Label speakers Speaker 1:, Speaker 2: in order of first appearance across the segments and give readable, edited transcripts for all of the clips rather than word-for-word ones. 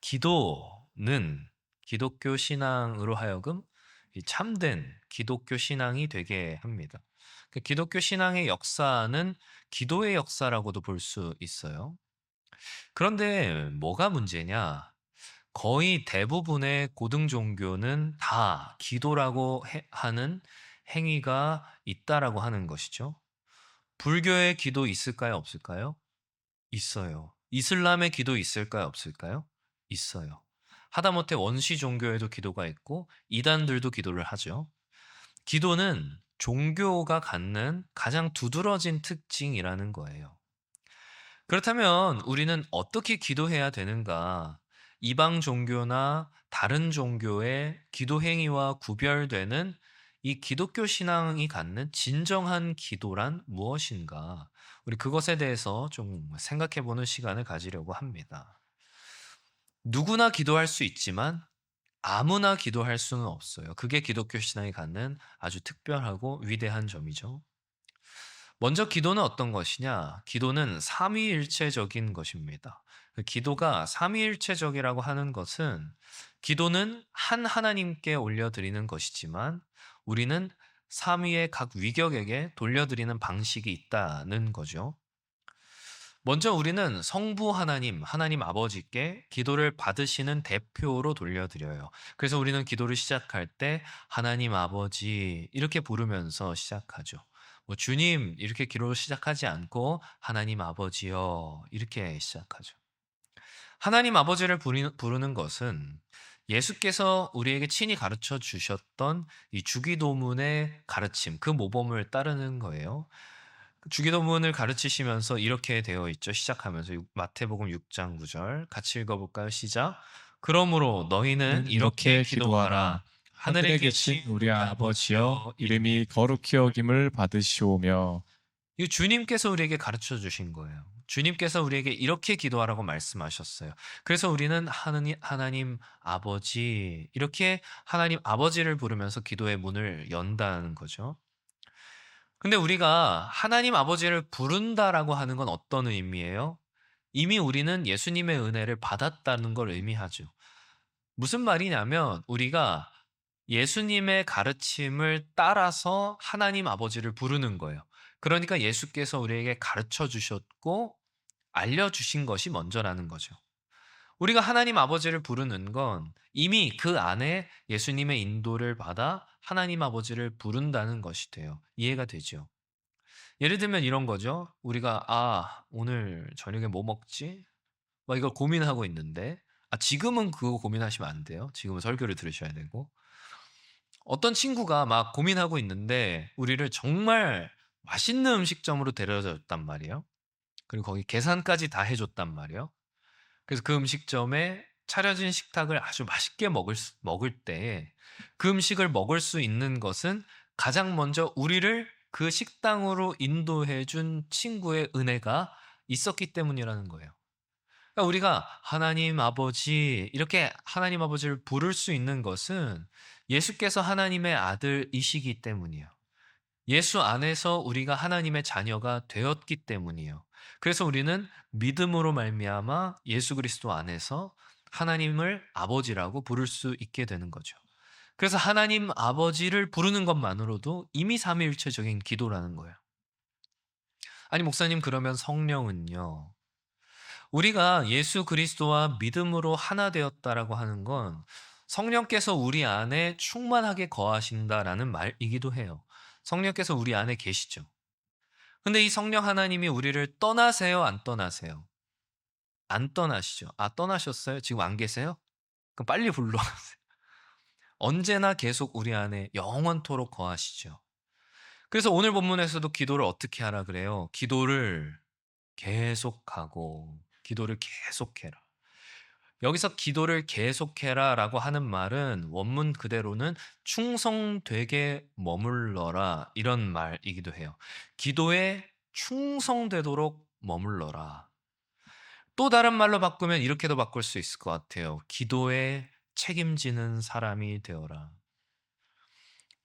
Speaker 1: 기도는 기독교 신앙으로 하여금 이 참된 기독교 신앙이 되게 합니다. 기독교 신앙의 역사는 기도의 역사라고도 볼 수 있어요. 그런데 뭐가 문제냐? 거의 대부분의 고등 종교는 다 기도라고 하는 행위가 있다라고 하는 것이죠. 불교의 기도 있을까요? 없을까요? 있어요. 이슬람의 기도 있을까요? 없을까요? 있어요. 하다못해 원시 종교에도 기도가 있고 이단들도 기도를 하죠. 기도는 종교가 갖는 가장 두드러진 특징이라는 거예요. 그렇다면 우리는 어떻게 기도해야 되는가? 이방 종교나 다른 종교의 기도 행위와 구별되는 이 기독교 신앙이 갖는 진정한 기도란 무엇인가? 우리 그것에 대해서 좀 생각해 보는 시간을 가지려고 합니다. 누구나 기도할 수 있지만 아무나 기도할 수는 없어요. 그게 기독교 신앙이 갖는 아주 특별하고 위대한 점이죠. 먼저 기도는 어떤 것이냐? 기도는 삼위일체적인 것입니다. 기도가 삼위일체적이라고 하는 것은 기도는 한 하나님께 올려드리는 것이지만 우리는 삼위의 각 위격에게 돌려드리는 방식이 있다는 거죠. 먼저 우리는 성부 하나님, 하나님 아버지께 기도를 받으시는 대표로 돌려드려요. 그래서 우리는 기도를 시작할 때 하나님 아버지 이렇게 부르면서 시작하죠. 뭐 주님 이렇게 기도를 시작하지 않고 하나님 아버지여 이렇게 시작하죠. 하나님 아버지를 부르는 것은 예수께서 우리에게 친히 가르쳐 주셨던 이 주기도문의 가르침, 그 모범을 따르는 거예요. 주기도문을 가르치시면서 이렇게 되어 있죠. 시작하면서 마태복음 6장 9절 같이 읽어볼까요? 시작. 그러므로 너희는 이렇게
Speaker 2: 이렇게
Speaker 1: 기도하라.
Speaker 2: 기도하라.
Speaker 1: 하늘에
Speaker 2: 하늘에
Speaker 1: 계신
Speaker 2: 계신 우리
Speaker 1: 우리
Speaker 2: 아버지여,
Speaker 1: 아버지여
Speaker 2: 이름이 거룩히 여김을 받으시오며.
Speaker 1: 이 주님께서 우리에게 가르쳐 주신 거예요. 주님께서 우리에게 이렇게 기도하라고 말씀하셨어요. 그래서 우리는 하나님 아버지 이렇게 하나님 아버지를 부르면서 기도의 문을 연다는 거죠. 근데 우리가 하나님 아버지를 부른다라고 하는 건 어떤 의미예요? 이미 우리는 예수님의 은혜를 받았다는 걸 의미하죠. 무슨 말이냐면 우리가 예수님의 가르침을 따라서 하나님 아버지를 부르는 거예요. 그러니까 예수께서 우리에게 가르쳐 주셨고 알려주신 것이 먼저라는 거죠. 우리가 하나님 아버지를 부르는 건 이미 그 안에 예수님의 인도를 받아 하나님 아버지를 부른다는 것이 돼요. 이해가 되죠? 예를 들면 이런 거죠. 우리가 오늘 저녁에 뭐 먹지? 막 이걸 고민하고 있는데 지금은 그거 고민하시면 안 돼요. 지금은 설교를 들으셔야 되고. 어떤 친구가 막 고민하고 있는데 우리를 정말 맛있는 음식점으로 데려다 줬단 말이에요. 그리고 거기 계산까지 다 해 줬단 말이에요. 그래서 그 음식점에 차려진 식탁을 아주 맛있게 먹을 때 그 음식을 먹을 수 있는 것은 가장 먼저 우리를 그 식당으로 인도해 준 친구의 은혜가 있었기 때문이라는 거예요. 그러니까 우리가 하나님 아버지 이렇게 하나님 아버지를 부를 수 있는 것은 예수께서 하나님의 아들이시기 때문이에요. 예수 안에서 우리가 하나님의 자녀가 되었기 때문이에요. 그래서 우리는 믿음으로 말미암아 예수 그리스도 안에서 하나님을 아버지라고 부를 수 있게 되는 거죠. 그래서 하나님 아버지를 부르는 것만으로도 이미 삼위일체적인 기도라는 거예요. 아니 목사님 그러면 성령은요? 우리가 예수 그리스도와 믿음으로 하나 되었다라고 하는 건 성령께서 우리 안에 충만하게 거하신다라는 말이기도 해요. 성령께서 우리 안에 계시죠. 근데 이 성령 하나님이 우리를 떠나세요, 안 떠나세요? 안 떠나시죠. 떠나셨어요? 지금 안 계세요? 그럼 빨리 불러가세요. 언제나 계속 우리 안에 영원토록 거하시죠. 그래서 오늘 본문에서도 기도를 어떻게 하라 그래요? 기도를 계속하고, 기도를 계속해라. 여기서 기도를 계속해라라고 하는 말은 원문 그대로는 충성되게 머물러라 이런 말이기도 해요. 기도에 충성되도록 머물러라. 또 다른 말로 바꾸면 이렇게도 바꿀 수 있을 것 같아요. 기도에 책임지는 사람이 되어라.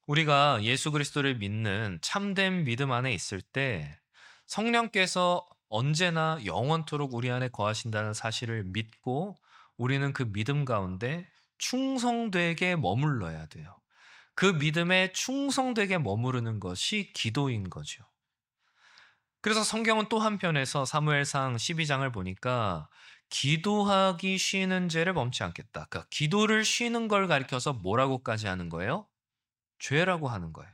Speaker 1: 우리가 예수 그리스도를 믿는 참된 믿음 안에 있을 때 성령께서 언제나 영원토록 우리 안에 거하신다는 사실을 믿고 우리는 그 믿음 가운데 충성되게 머물러야 돼요. 그 믿음에 충성되게 머무르는 것이 기도인 거죠. 그래서 성경은 또 한편에서 사무엘상 12장을 보니까 기도하기 쉬는 죄를 멈지 않겠다. 그러니까 기도를 쉬는 걸 가리켜서 뭐라고까지 하는 거예요? 죄라고 하는 거예요.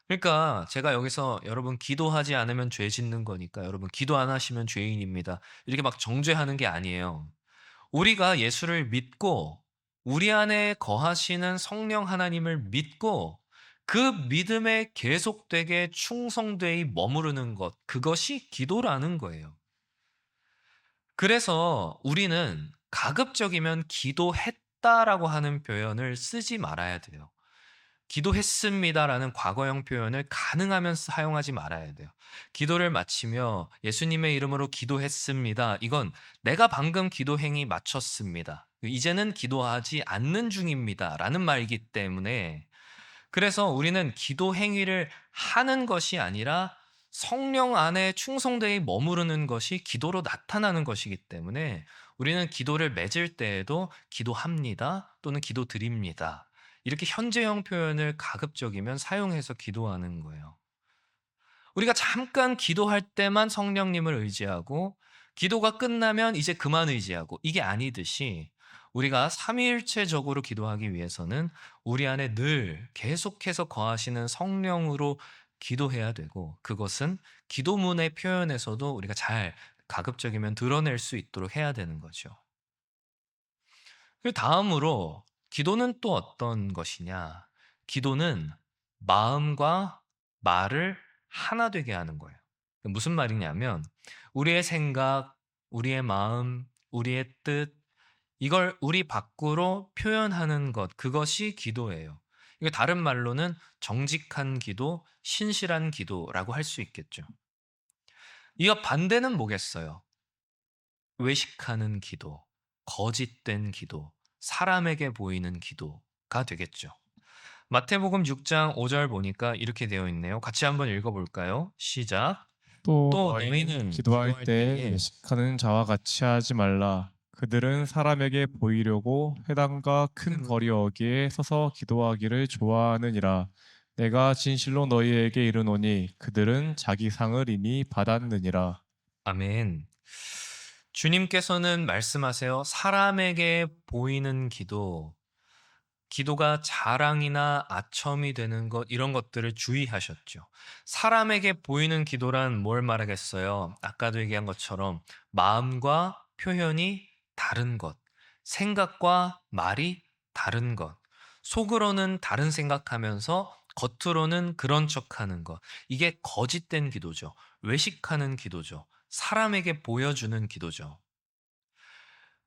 Speaker 1: 그러니까 제가 여기서 여러분 기도하지 않으면 죄 짓는 거니까 여러분 기도 안 하시면 죄인입니다. 이렇게 막 정죄하는 게 아니에요. 우리가 예수를 믿고 우리 안에 거하시는 성령 하나님을 믿고 그 믿음에 계속되게 충성되이 머무르는 것, 그것이 기도라는 거예요. 그래서 우리는 가급적이면 기도했다라고 하는 표현을 쓰지 말아야 돼요. 기도했습니다라는 과거형 표현을 가능하면 사용하지 말아야 돼요. 기도를 마치며 예수님의 이름으로 기도했습니다. 이건 내가 방금 기도 행위 마쳤습니다. 이제는 기도하지 않는 중입니다라는 말이기 때문에 그래서 우리는 기도 행위를 하는 것이 아니라 성령 안에 충성되이 머무르는 것이 기도로 나타나는 것이기 때문에 우리는 기도를 맺을 때에도 기도합니다 또는 기도드립니다. 이렇게 현재형 표현을 가급적이면 사용해서 기도하는 거예요. 우리가 잠깐 기도할 때만 성령님을 의지하고 기도가 끝나면 이제 그만 의지하고 이게 아니듯이 우리가 삼위일체적으로 기도하기 위해서는 우리 안에 늘 계속해서 거하시는 성령으로 기도해야 되고 그것은 기도문의 표현에서도 우리가 잘 가급적이면 드러낼 수 있도록 해야 되는 거죠. 그 다음으로 기도는 또 어떤 것이냐? 기도는 마음과 말을 하나 되게 하는 거예요. 무슨 말이냐면 우리의 생각, 우리의 마음, 우리의 뜻 이걸 우리 밖으로 표현하는 것 그것이 기도예요. 이게 다른 말로는 정직한 기도, 신실한 기도라고 할 수 있겠죠. 이와 반대는 뭐겠어요? 외식하는 기도, 거짓된 기도, 사람에게 보이는 기도가 되겠죠. 마태복음 6장 5절 보니까 이렇게 되어 있네요. 같이 한번 읽어볼까요? 시작.
Speaker 2: 또
Speaker 1: 또
Speaker 2: 너희는
Speaker 1: 너희는
Speaker 2: 기도할
Speaker 1: 기도할
Speaker 2: 때
Speaker 1: 때에
Speaker 2: 외식하는 자와 같이 하지 말라. 그들은 사람에게 보이려고 회당과 큰 거리 어귀에 서서 기도하기를 좋아하느니라. 내가 진실로 너희에게 이르노니 그들은 자기 상을 이미 받았느니라.
Speaker 1: 아멘. 주님께서는 말씀하세요. 사람에게 보이는 기도, 기도가 자랑이나 아첨이 되는 것, 이런 것들을 주의하셨죠. 사람에게 보이는 기도란 뭘 말하겠어요? 아까도 얘기한 것처럼 마음과 표현이 다른 것, 생각과 말이 다른 것, 속으로는 다른 생각하면서 겉으로는 그런 척 하는 것. 이게 거짓된 기도죠. 외식하는 기도죠. 사람에게 보여주는 기도죠.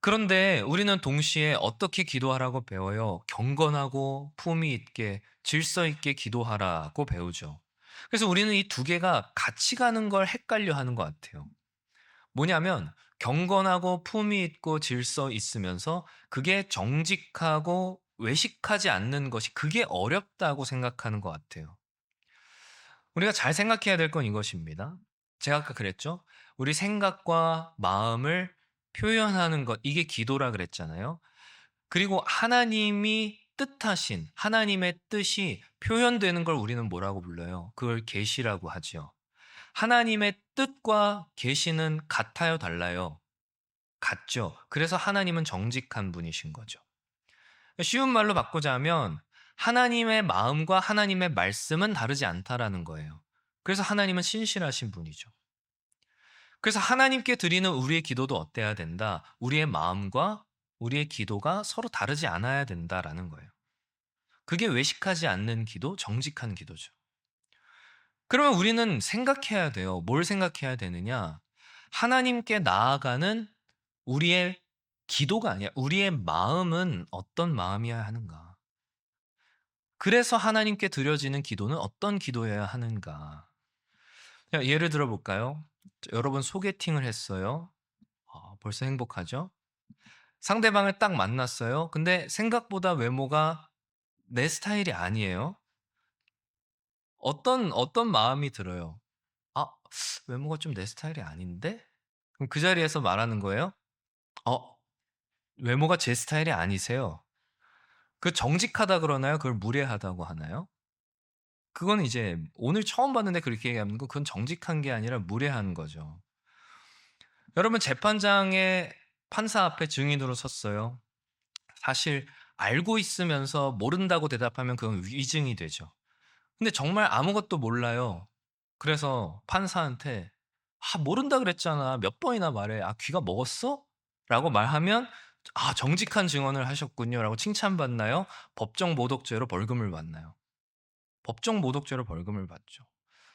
Speaker 1: 그런데 우리는 동시에 어떻게 기도하라고 배워요? 경건하고 품위 있게 질서 있게 기도하라고 배우죠. 그래서 우리는 이 두 개가 같이 가는 걸 헷갈려 하는 것 같아요. 뭐냐면 경건하고 품위 있고 질서 있으면서 그게 정직하고 외식하지 않는 것이 그게 어렵다고 생각하는 것 같아요. 우리가 잘 생각해야 될 건 이것입니다. 제가 아까 그랬죠? 우리 생각과 마음을 표현하는 것, 이게 기도라 그랬잖아요. 그리고 하나님이 뜻하신 하나님의 뜻이 표현되는 걸 우리는 뭐라고 불러요? 그걸 계시라고 하지요. 하나님의 뜻과 계시는 같아요, 달라요? 같죠. 그래서 하나님은 정직한 분이신 거죠. 쉬운 말로 바꾸자면 하나님의 마음과 하나님의 말씀은 다르지 않다라는 거예요. 그래서 하나님은 신실하신 분이죠. 그래서 하나님께 드리는 우리의 기도도 어때야 된다? 우리의 마음과 우리의 기도가 서로 다르지 않아야 된다라는 거예요. 그게 외식하지 않는 기도, 정직한 기도죠. 그러면 우리는 생각해야 돼요. 뭘 생각해야 되느냐? 하나님께 나아가는 우리의 기도가 아니야. 우리의 마음은 어떤 마음이어야 하는가? 그래서 하나님께 드려지는 기도는 어떤 기도여야 하는가? 예를 들어 볼까요? 여러분 소개팅을 했어요. 벌써 행복하죠? 상대방을 딱 만났어요. 근데 생각보다 외모가 내 스타일이 아니에요. 어떤 마음이 들어요? '아 외모가 좀 내 스타일이 아닌데?' 그럼 그 자리에서 말하는 거예요? '어 외모가 제 스타일이 아니세요. 그 정직하다 그러나요? 그걸 무례하다고 하나요? 그건 이제 오늘 처음 봤는데 그렇게 얘기하는 건 그건 정직한 게 아니라 무례한 거죠. 여러분 재판장에 판사 앞에 증인으로 섰어요. 사실 알고 있으면서 모른다고 대답하면 그건 위증이 되죠. 근데 정말 아무것도 몰라요. 그래서 판사한테 "아 모른다 그랬잖아. 몇 번이나 말해. 아 귀가 먹었어?" 라고 말하면 "아 정직한 증언을 하셨군요."라고 칭찬받나요? 법정 모독죄로 벌금을 받나요? 법정 모독죄로 벌금을 받죠.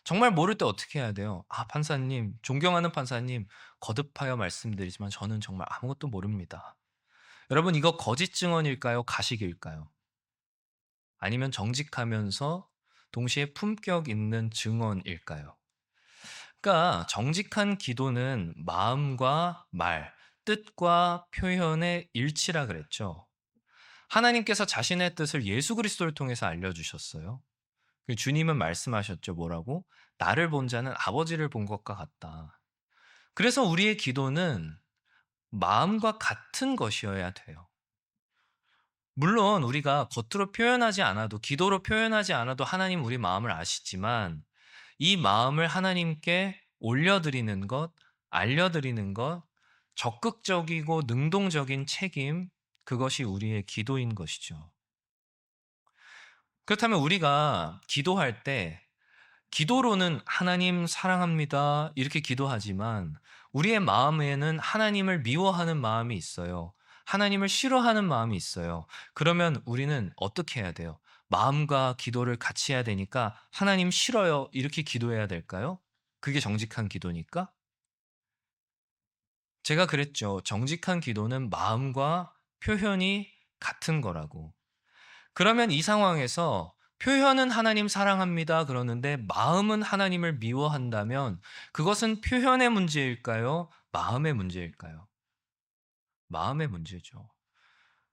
Speaker 1: 정말 모를 때 어떻게 해야 돼요? "아 판사님, 존경하는 판사님, 거듭하여 말씀드리지만 저는 정말 아무것도 모릅니다." 여러분 이거 거짓 증언일까요? 가식일까요? 아니면 정직하면서 동시에 품격 있는 증언일까요? 그러니까 정직한 기도는 마음과 말, 뜻과 표현의 일치라 그랬죠. 하나님께서 자신의 뜻을 예수 그리스도를 통해서 알려주셨어요. 그 주님은 말씀하셨죠. 뭐라고? 나를 본 자는 아버지를 본 것과 같다. 그래서 우리의 기도는 마음과 같은 것이어야 돼요. 물론 우리가 겉으로 표현하지 않아도 기도로 표현하지 않아도 하나님 우리 마음을 아시지만 이 마음을 하나님께 올려드리는 것, 알려드리는 것, 적극적이고 능동적인 책임, 그것이 우리의 기도인 것이죠. 그렇다면 우리가 기도할 때 기도로는 하나님 사랑합니다. 이렇게 기도하지만 우리의 마음에는 하나님을 미워하는 마음이 있어요. 하나님을 싫어하는 마음이 있어요. 그러면 우리는 어떻게 해야 돼요? 마음과 기도를 같이 해야 되니까 하나님 싫어요. 이렇게 기도해야 될까요? 그게 정직한 기도니까? 제가 그랬죠. 정직한 기도는 마음과 표현이 같은 거라고. 그러면 이 상황에서 표현은 하나님 사랑합니다 그러는데 마음은 하나님을 미워한다면 그것은 표현의 문제일까요? 마음의 문제일까요? 마음의 문제죠.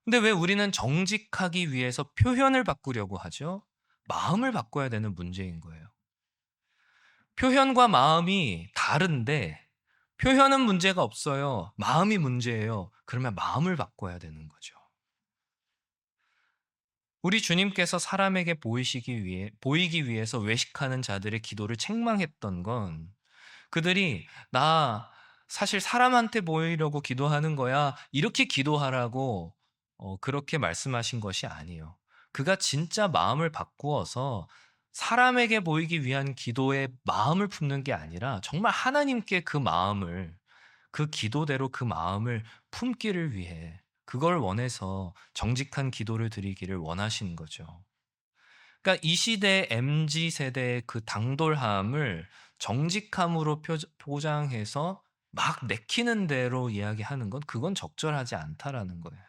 Speaker 1: 근데 왜 우리는 정직하기 위해서 표현을 바꾸려고 하죠? 마음을 바꿔야 되는 문제인 거예요. 표현과 마음이 다른데 표현은 문제가 없어요. 마음이 문제예요. 그러면 마음을 바꿔야 되는 거죠. 우리 주님께서 사람에게 보이기 위해서 외식하는 자들의 기도를 책망했던 건 그들이 "나 사실 사람한테 보이려고 기도하는 거야." 이렇게 기도하라고 그렇게 말씀하신 것이 아니에요. 그가 진짜 마음을 바꾸어서 사람에게 보이기 위한 기도에 마음을 품는 게 아니라 정말 하나님께 그 마음을 그 기도대로 그 마음을 품기를 위해 그걸 원해서 정직한 기도를 드리기를 원하시는 거죠. 그러니까 이 시대 MZ 세대의 그 당돌함을 정직함으로 포장해서 막 내키는 대로 이야기하는 건 그건 적절하지 않다라는 거예요.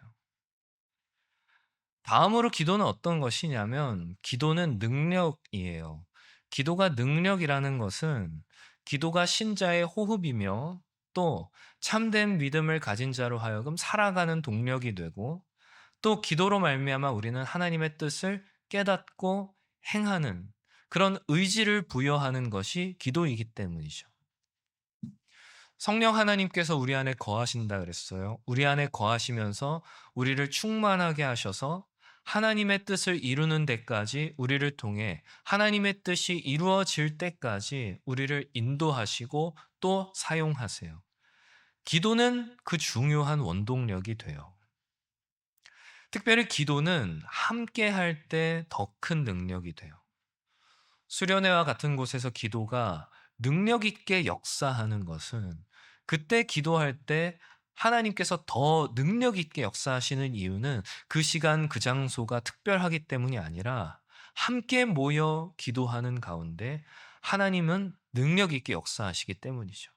Speaker 1: 다음으로 기도는 어떤 것이냐면 기도는 능력이에요. 기도가 능력이라는 것은 기도가 신자의 호흡이며 또 참된 믿음을 가진 자로 하여금 살아가는 동력이 되고 또 기도로 말미암아 우리는 하나님의 뜻을 깨닫고 행하는 그런 의지를 부여하는 것이 기도이기 때문이죠. 성령 하나님께서 우리 안에 거하신다 그랬어요. 우리 안에 거하시면서 우리를 충만하게 하셔서 하나님의 뜻을 이루는 데까지 우리를 통해 하나님의 뜻이 이루어질 때까지 우리를 인도하시고 또 사용하세요. 기도는 그 중요한 원동력이 돼요. 특별히 기도는 함께 할 때 더 큰 능력이 돼요. 수련회와 같은 곳에서 기도가 능력 있게 역사하는 것은 그때 기도할 때 하나님께서 더 능력 있게 역사하시는 이유는 그 시간 그 장소가 특별하기 때문이 아니라 함께 모여 기도하는 가운데 하나님은 능력 있게 역사하시기 때문이죠.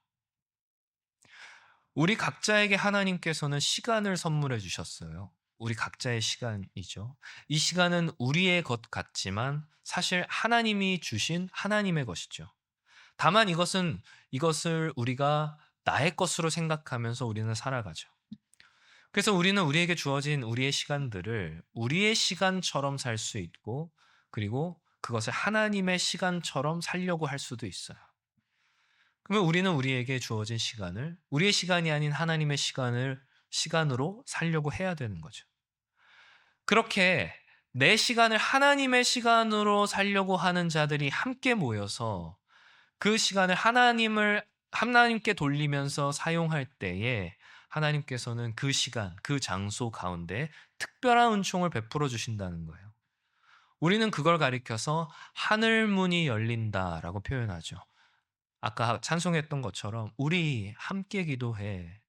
Speaker 1: 우리 각자에게 하나님께서는 시간을 선물해 주셨어요. 우리 각자의 시간이죠. 이 시간은 우리의 것 같지만 사실 하나님이 주신 하나님의 것이죠. 다만 이것을 우리가 나의 것으로 생각하면서 우리는 살아가죠. 그래서 우리는 우리에게 주어진 우리의 시간들을 우리의 시간처럼 살 수 있고 그리고 그것을 하나님의 시간처럼 살려고 할 수도 있어요. 그러면 우리는 우리에게 주어진 시간을 우리의 시간이 아닌 하나님의 시간을 시간으로 살려고 해야 되는 거죠. 그렇게 내 시간을 하나님의 시간으로 살려고 하는 자들이 함께 모여서 그 시간을 하나님께 돌리면서 사용할 때에 하나님께서는 그 시간, 그 장소 가운데 특별한 은총을 베풀어 주신다는 거예요. 우리는 그걸 가리켜서 하늘 문이 열린다라고 표현하죠. 아까 찬송했던 것처럼 우리 함께 기도해.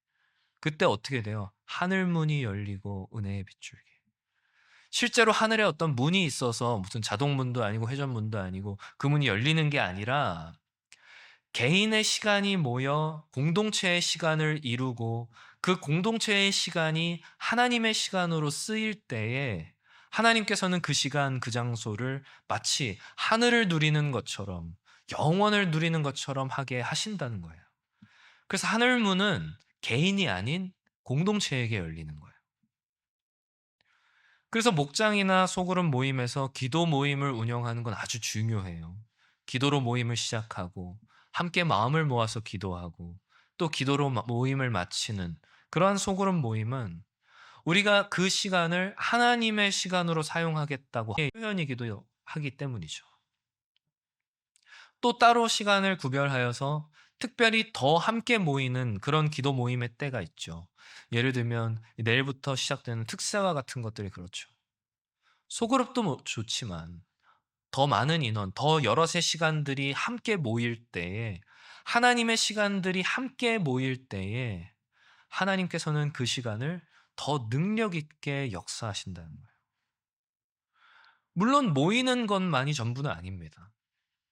Speaker 1: 그때 어떻게 돼요? 하늘 문이 열리고 은혜의 빗줄기. 실제로 하늘에 어떤 문이 있어서 무슨 자동문도 아니고 회전문도 아니고 그 문이 열리는 게 아니라 개인의 시간이 모여 공동체의 시간을 이루고 그 공동체의 시간이 하나님의 시간으로 쓰일 때에 하나님께서는 그 시간, 그 장소를 마치 하늘을 누리는 것처럼 영원을 누리는 것처럼 하게 하신다는 거예요. 그래서 하늘문은 개인이 아닌 공동체에게 열리는 거예요. 그래서 목장이나 소그룹 모임에서 기도 모임을 운영하는 건 아주 중요해요. 기도로 모임을 시작하고 함께 마음을 모아서 기도하고 또 기도로 모임을 마치는 그러한 소그룹 모임은 우리가 그 시간을 하나님의 시간으로 사용하겠다고 표현이기도 하기 때문이죠. 또 따로 시간을 구별하여서 특별히 더 함께 모이는 그런 기도 모임의 때가 있죠. 예를 들면 내일부터 시작되는 특세와 같은 것들이 그렇죠. 소그룹도 좋지만 더 많은 인원, 더 여럿의 시간들이 함께 모일 때에 하나님의 시간들이 함께 모일 때에 하나님께서는 그 시간을 더 능력 있게 역사하신다는 거예요. 물론 모이는 것만이 전부는 아닙니다.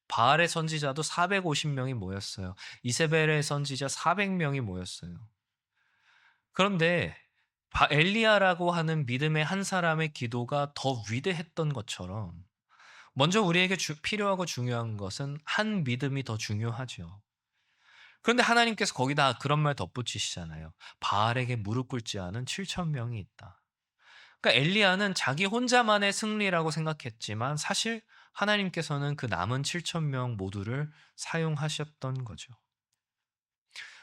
Speaker 1: 바알의 선지자도 450명이 모였어요. 이세벨의 선지자 400명이 모였어요. 그런데 엘리야라고 하는 믿음의 한 사람의 기도가 더 위대했던 것처럼 먼저 우리에게 필요하고 중요한 것은 한 믿음이 더 중요하죠. 그런데 하나님께서 거기다 그런 말 덧붙이시잖아요. 바알에게 무릎 꿇지 않은 7천 명이 있다. 그러니까 엘리야는 자기 혼자만의 승리라고 생각했지만 사실 하나님께서는 그 남은 7천 명 모두를 사용하셨던 거죠.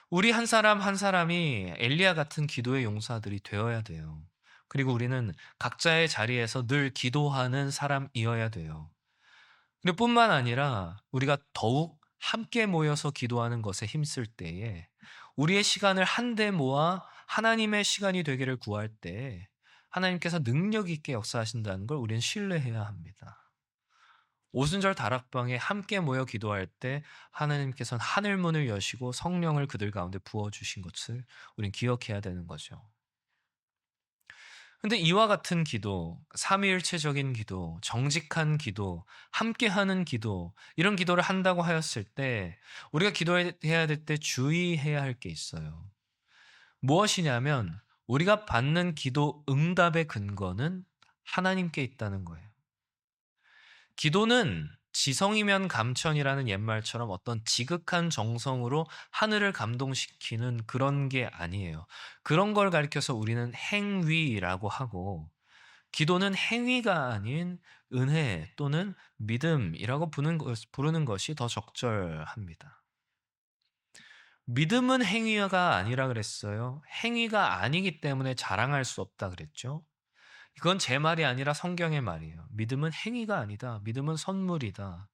Speaker 1: 우리 한 사람 한 사람이 엘리야 같은 기도의 용사들이 되어야 돼요. 그리고 우리는 각자의 자리에서 늘 기도하는 사람이어야 돼요. 그리고 뿐만 아니라 우리가 더욱 함께 모여서 기도하는 것에 힘쓸 때에 우리의 시간을 한데 모아 하나님의 시간이 되기를 구할 때 하나님께서 능력 있게 역사하신다는 걸 우리는 신뢰해야 합니다. 오순절 다락방에 함께 모여 기도할 때 하나님께서는 하늘 문을 여시고 성령을 그들 가운데 부어 주신 것을 우리는 기억해야 되는 거죠. 근데 이와 같은 기도, 삼위일체적인 기도, 정직한 기도, 함께하는 기도, 이런 기도를 한다고 하였을 때 우리가 기도해야 될 때 주의해야 할 게 있어요. 무엇이냐면 우리가 받는 기도 응답의 근거는 하나님께 있다는 거예요. 기도는 지성이면 감천이라는 옛말처럼 어떤 지극한 정성으로 하늘을 감동시키는 그런 게 아니에요. 그런 걸 가리켜서 우리는 행위라고 하고 기도는 행위가 아닌 은혜 또는 믿음이라고 부르는 것이 더 적절합니다. 믿음은 행위가 아니라 그랬어요. 행위가 아니기 때문에 자랑할 수 없다 그랬죠. 그건 제 말이 아니라 성경의 말이에요. 믿음은 행위가 아니다. 믿음은 선물이다.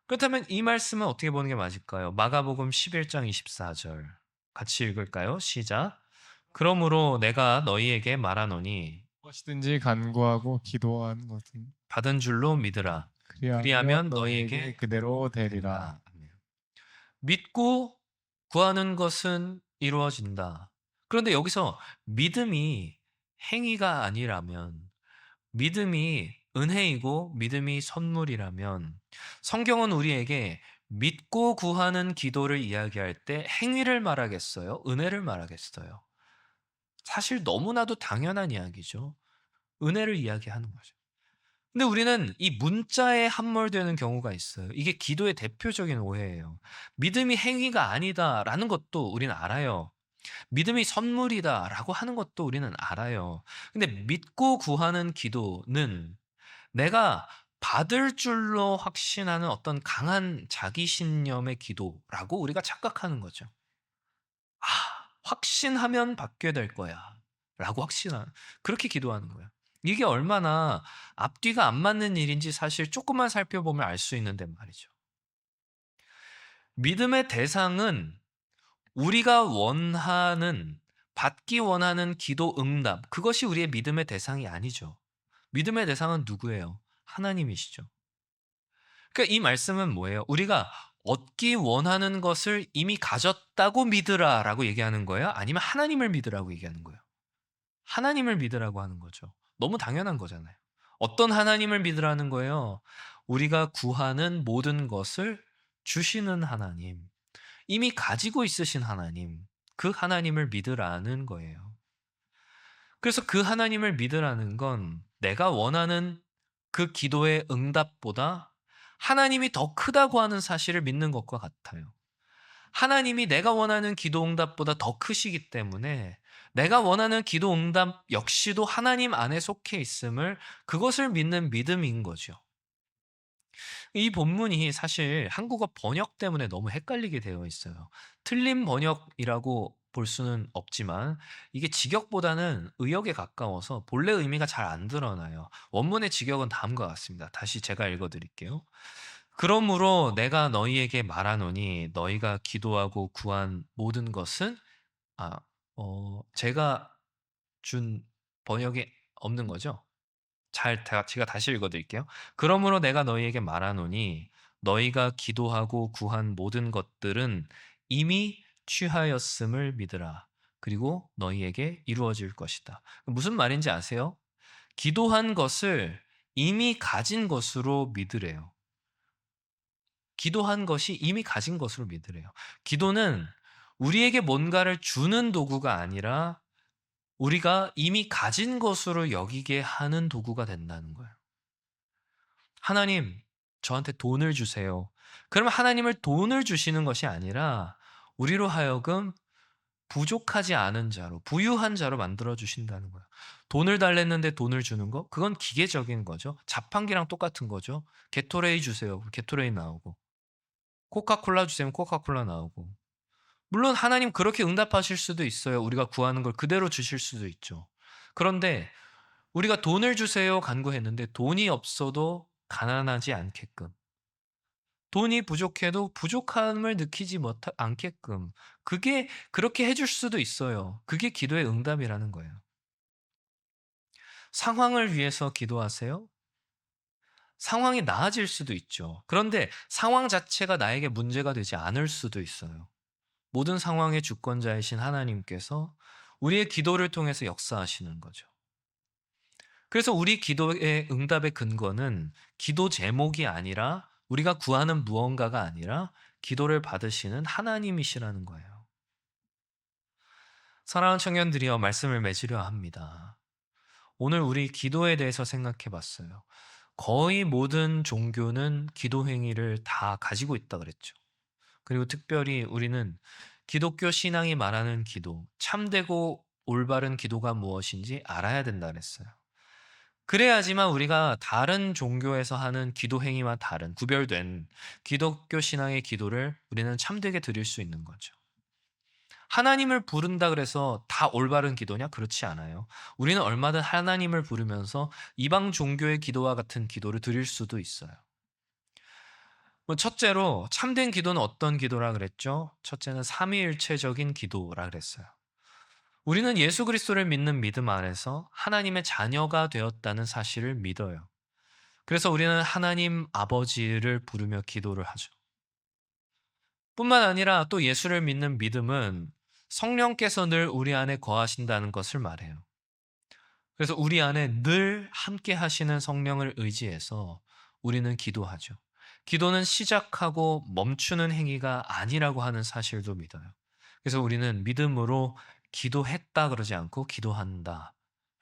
Speaker 1: 그렇다면 이 말씀은 어떻게 보는 게 맞을까요? 마가복음 11장 24절. 같이 읽을까요? 시작. 그러므로 내가 너희에게 말하노니
Speaker 2: 무엇이든지 간구하고 기도하는 것은
Speaker 1: 받은 줄로 믿으라.
Speaker 2: 그리하면
Speaker 1: 그리하면
Speaker 2: 너희에게
Speaker 1: 너희에게
Speaker 2: 그대로 되리라.
Speaker 1: 되리라. 아멘. 믿고 구하는 것은 이루어진다. 그런데 여기서 믿음이 행위가 아니라면 믿음이 은혜이고 믿음이 선물이라면 성경은 우리에게 믿고 구하는 기도를 이야기할 때 행위를 말하겠어요? 은혜를 말하겠어요? 사실 너무나도 당연한 이야기죠. 은혜를 이야기하는 거죠. 근데 우리는 이 문자에 함몰되는 경우가 있어요. 이게 기도의 대표적인 오해예요. 믿음이 행위가 아니다라는 것도 우리는 알아요. 믿음이 선물이다라고 하는 것도 우리는 알아요. 근데 믿고 구하는 기도는 내가 받을 줄로 확신하는 어떤 강한 자기 신념의 기도라고 우리가 착각하는 거죠. 아, 확신하면 받게 될 거야. 라고 그렇게 기도하는 거예요. 이게 얼마나 앞뒤가 안 맞는 일인지 사실 조금만 살펴보면 알 수 있는데 말이죠. 믿음의 대상은 우리가 받기 원하는 기도 응답, 그것이 우리의 믿음의 대상이 아니죠. 믿음의 대상은 누구예요? 하나님이시죠. 그러니까 이 말씀은 뭐예요? 우리가 얻기 원하는 것을 이미 가졌다고 믿으라라고 얘기하는 거예요? 아니면 하나님을 믿으라고 얘기하는 거예요? 하나님을 믿으라고 하는 거죠. 너무 당연한 거잖아요. 어떤 하나님을 믿으라는 거예요? 우리가 구하는 모든 것을 주시는 하나님, 이미 가지고 있으신 하나님, 그 하나님을 믿으라는 거예요. 그래서 그 하나님을 믿으라는 건 내가 원하는 그 기도의 응답보다 하나님이 더 크다고 하는 사실을 믿는 것과 같아요. 하나님이 내가 원하는 기도 응답보다 더 크시기 때문에 내가 원하는 기도 응답 역시도 하나님 안에 속해 있음을, 그것을 믿는 믿음인 거죠. 이 본문이 사실 한국어 번역 때문에 너무 헷갈리게 되어 있어요. 틀린 번역이라고 볼 수는 없지만 이게 직역보다는 의역에 가까워서 본래 의미가 잘 안 드러나요. 원문의 직역은 다음과 같습니다. 다시 제가 읽어 드릴게요. 그러므로 내가 너희에게 말하노니 너희가 기도하고 구한 모든 것은, 아, 제가 준 번역에 없는 거죠? 제가 다시 읽어 드릴게요. 그러므로 내가 너희에게 말하노니 너희가 기도하고 구한 모든 것들은 이미 취하였음을 믿으라. 그리고 너희에게 이루어질 것이다. 무슨 말인지 아세요? 기도한 것을 이미 가진 것으로 믿으래요. 기도한 것이 이미 가진 것으로 믿으래요. 기도는 우리에게 뭔가를 주는 도구가 아니라 우리가 이미 가진 것으로 여기게 하는 도구가 된다는 거예요. 하나님, 저한테 돈을 주세요. 그러면 하나님을 돈을 주시는 것이 아니라 우리로 하여금 부족하지 않은 자로, 부유한 자로 만들어 주신다는 거예요. 돈을 달랬는데 돈을 주는 거? 그건 기계적인 거죠. 자판기랑 똑같은 거죠. 게토레이 주세요. 게토레이 나오고. 코카콜라 주세요. 코카콜라 나오고. 물론 하나님 그렇게 응답하실 수도 있어요. 우리가 구하는 걸 그대로 주실 수도 있죠. 그런데 우리가 돈을 주세요 간구했는데 돈이 없어도 가난하지 않게끔, 돈이 부족해도 부족함을 느끼지 않게끔, 그게 그렇게 해줄 수도 있어요. 그게 기도의 응답이라는 거예요. 상황을 위해서 기도하세요? 상황이 나아질 수도 있죠. 그런데 상황 자체가 나에게 문제가 되지 않을 수도 있어요. 모든 상황의 주권자이신 하나님께서 우리의 기도를 통해서 역사하시는 거죠. 그래서 우리 기도의 응답의 근거는 기도 제목이 아니라, 우리가 구하는 무언가가 아니라 기도를 받으시는 하나님이시라는 거예요. 사랑하는 청년들이여, 말씀을 맺으려 합니다. 오늘 우리 기도에 대해서 생각해 봤어요. 거의 모든 종교는 기도 행위를 다 가지고 있다 그랬죠. 그리고 특별히 우리는 기독교 신앙이 말하는 기도, 참되고 올바른 기도가 무엇인지 알아야 된다 그랬어요. 그래야지만 우리가 다른 종교에서 하는 기도 행위와 다른 구별된 기독교 신앙의 기도를 우리는 참되게 드릴 수 있는 거죠. 하나님을 부른다 그래서 다 올바른 기도냐? 그렇지 않아요. 우리는 얼마든 하나님을 부르면서 이방 종교의 기도와 같은 기도를 드릴 수도 있어요. 첫째로 참된 기도는 어떤 기도라 그랬죠? 첫째는 삼위일체적인 기도라 그랬어요. 우리는 예수 그리스도를 믿는 믿음 안에서 하나님의 자녀가 되었다는 사실을 믿어요. 그래서 우리는 하나님 아버지를 부르며 기도를 하죠. 뿐만 아니라 또 예수를 믿는 믿음은 성령께서 늘 우리 안에 거하신다는 것을 말해요. 그래서 우리 안에 늘 함께 하시는 성령을 의지해서 우리는 기도하죠. 기도는 시작하고 멈추는 행위가 아니라고 하는 사실도 믿어요. 그래서 우리는 믿음으로 기도했다 그러지 않고 기도한다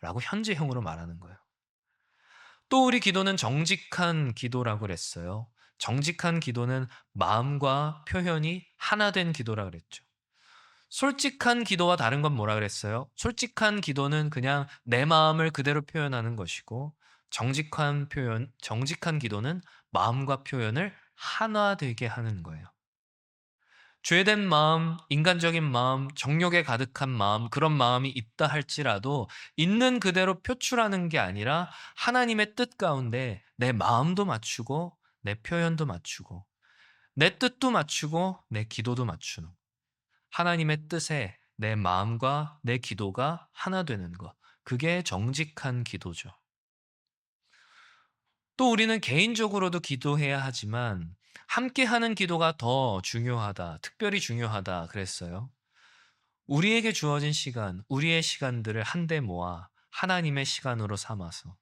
Speaker 1: 라고 현재형으로 말하는 거예요. 또 우리 기도는 정직한 기도라고 그랬어요. 정직한 기도는 마음과 표현이 하나 된 기도라 그랬죠. 솔직한 기도와 다른 건 뭐라 그랬어요? 솔직한 기도는 그냥 내 마음을 그대로 표현하는 것이고, 정직한 기도는 마음과 표현을 하나 되게 하는 거예요. 죄된 마음, 인간적인 마음, 정욕에 가득한 마음, 그런 마음이 있다 할지라도 있는 그대로 표출하는 게 아니라 하나님의 뜻 가운데 내 마음도 맞추고 내 표현도 맞추고 내 뜻도 맞추고 내 기도도 맞추는 하나님의 뜻에 내 마음과 내 기도가 하나 되는 것. 그게 정직한 기도죠. 또 우리는 개인적으로도 기도해야 하지만 함께 하는 기도가 더 중요하다, 특별히 중요하다 그랬어요. 우리에게 주어진 시간, 우리의 시간들을 한데 모아 하나님의 시간으로 삼아서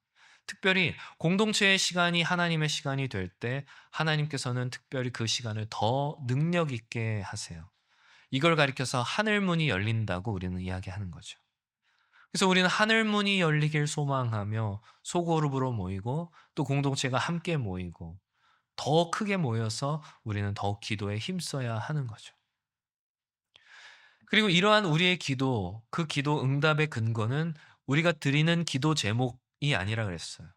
Speaker 1: 특별히 공동체의 시간이 하나님의 시간이 될 때 하나님께서는 특별히 그 시간을 더 능력 있게 하세요. 이걸 가리켜서 하늘 문이 열린다고 우리는 이야기하는 거죠. 그래서 우리는 하늘 문이 열리길 소망하며 소그룹으로 모이고 또 공동체가 함께 모이고 더 크게 모여서 우리는 더욱 기도에 힘써야 하는 거죠. 그리고 이러한 우리의 기도, 그 기도 응답의 근거는 우리가 드리는 기도 제목이 아니라 그랬어요.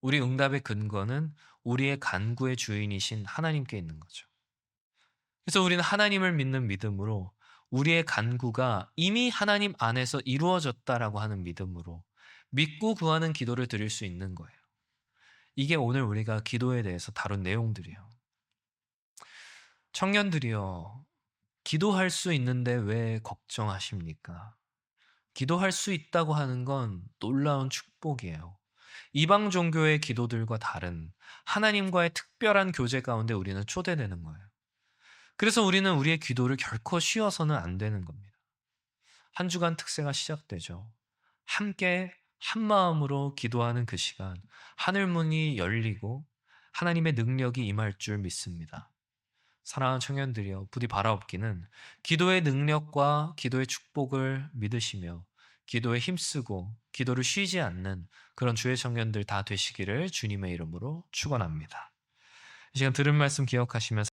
Speaker 1: 우리 응답의 근거는 우리의 간구의 주인이신 하나님께 있는 거죠. 그래서 우리는 하나님을 믿는 믿음으로 우리의 간구가 이미 하나님 안에서 이루어졌다라고 하는 믿음으로 믿고 구하는 기도를 드릴 수 있는 거예요. 이게 오늘 우리가 기도에 대해서 다룬 내용들이에요. 청년들이여, 기도할 수 있는데 왜 걱정하십니까? 기도할 수 있다고 하는 건 놀라운 축복이에요. 이방 종교의 기도들과 다른 하나님과의 특별한 교제 가운데 우리는 초대되는 거예요. 그래서 우리는 우리의 기도를 결코 쉬어서는 안 되는 겁니다. 한 주간 특세가 시작되죠. 함께 한 마음으로 기도하는 그 시간, 하늘 문이 열리고 하나님의 능력이 임할 줄 믿습니다. 사랑하는 청년들이여, 부디 바라옵기는 기도의 능력과 기도의 축복을 믿으시며 기도에 힘쓰고 기도를 쉬지 않는 그런 주의 청년들 다 되시기를 주님의 이름으로 축원합니다. 이 시간 들은 말씀 기억하시면서